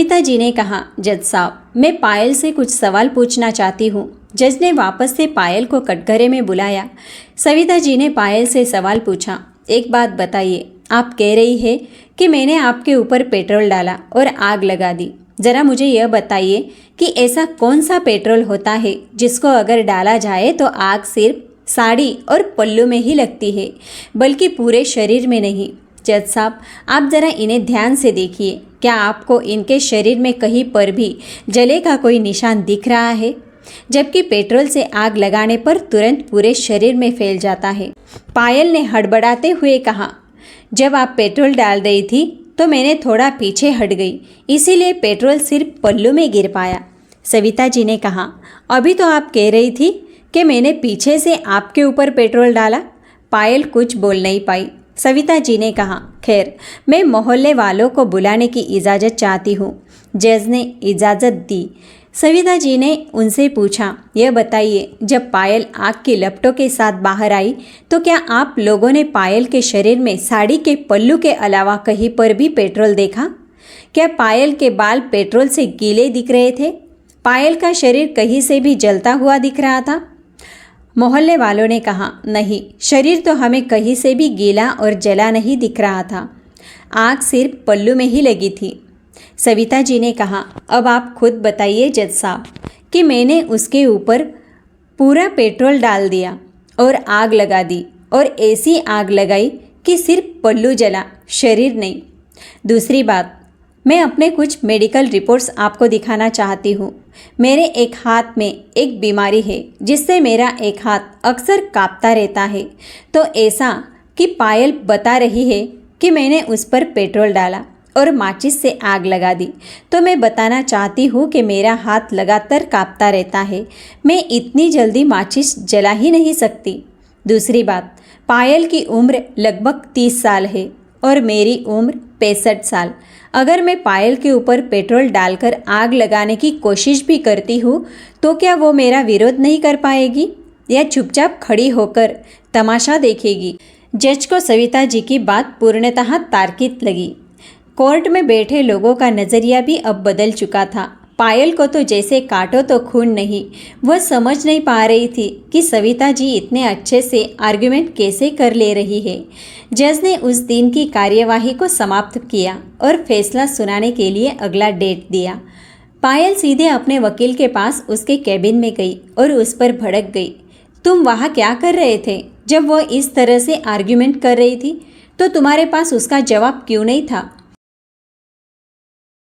सविता जी ने कहा, जज साहब, मैं पायल से कुछ सवाल पूछना चाहती हूँ। जज ने वापस से पायल को कटघरे में बुलाया। सविता जी ने पायल से सवाल पूछा, एक बात बताइए, आप कह रही है कि मैंने आपके ऊपर पेट्रोल डाला और आग लगा दी। ज़रा मुझे यह बताइए कि ऐसा कौन सा पेट्रोल होता है जिसको अगर डाला जाए तो आग सिर्फ साड़ी और पल्लू में ही लगती है, बल्कि पूरे शरीर में नहीं। जज साहब, आप ज़रा इन्हें ध्यान से देखिए। क्या आपको इनके शरीर में कहीं पर भी जले का कोई निशान दिख रहा है? जबकि पेट्रोल से आग लगाने पर तुरंत पूरे शरीर में फैल जाता है। पायल ने हड़बड़ाते हुए कहा, जब आप पेट्रोल डाल रही थी तो मैंने थोड़ा पीछे हट गई, इसीलिए पेट्रोल सिर्फ पल्लू में गिर पाया। सविता जी ने कहा, अभी तो आप कह रही थी कि मैंने पीछे से आपके ऊपर पेट्रोल डाला। पायल कुछ बोल नहीं पाई। सविता जी ने कहा, खैर, मैं मोहल्ले वालों को बुलाने की इजाज़त चाहती हूँ। जज ने इजाज़त दी। सविता जी ने उनसे पूछा, यह बताइए, जब पायल आग की लपटों के साथ बाहर आई तो क्या आप लोगों ने पायल के शरीर में साड़ी के पल्लू के अलावा कहीं पर भी पेट्रोल देखा? क्या पायल के बाल पेट्रोल से गीले दिख रहे थे? पायल का शरीर कहीं से भी जलता हुआ दिख रहा था? मोहल्ले वालों ने कहा, नहीं, शरीर तो हमें कहीं से भी गीला और जला नहीं दिख रहा था। आग सिर्फ पल्लू में ही लगी थी। सविता जी ने कहा, अब आप खुद बताइए जज साहब कि मैंने उसके ऊपर पूरा पेट्रोल डाल दिया और आग लगा दी, और ऐसी आग लगाई कि सिर्फ पल्लू जला, शरीर नहीं। दूसरी बात, मैं अपने कुछ मेडिकल रिपोर्ट्स आपको दिखाना चाहती हूँ। मेरे एक हाथ में एक बीमारी है जिससे मेरा एक हाथ अक्सर कांपता रहता है। तो ऐसा कि पायल बता रही है कि मैंने उस पर पेट्रोल डाला और माचिस से आग लगा दी, तो मैं बताना चाहती हूँ कि मेरा हाथ लगातार कांपता रहता है। मैं इतनी जल्दी माचिस जला ही नहीं सकती। दूसरी बात, पायल की उम्र लगभग 30 साल है और मेरी उम्र 65 साल। अगर मैं पायल के ऊपर पेट्रोल डालकर आग लगाने की कोशिश भी करती हूँ तो क्या वो मेरा विरोध नहीं कर पाएगी या चुपचाप खड़ी होकर तमाशा देखेगी? जज को सविता जी की बात पूर्णतः तार्किक लगी। कोर्ट में बैठे लोगों का नज़रिया भी अब बदल चुका था। पायल को तो जैसे काटो तो खून नहीं। वह समझ नहीं पा रही थी कि सविता जी इतने अच्छे से आर्गुमेंट कैसे कर ले रही है। जज ने उस दिन की कार्यवाही को समाप्त किया और फैसला सुनाने के लिए अगला डेट दिया। पायल सीधे अपने वकील के पास उसके कैबिन में गई और उस पर भड़क गई। तुम वहाँ क्या कर रहे थे? जब वह इस तरह से आर्गुमेंट कर रही थी तो तुम्हारे पास उसका जवाब क्यों नहीं था?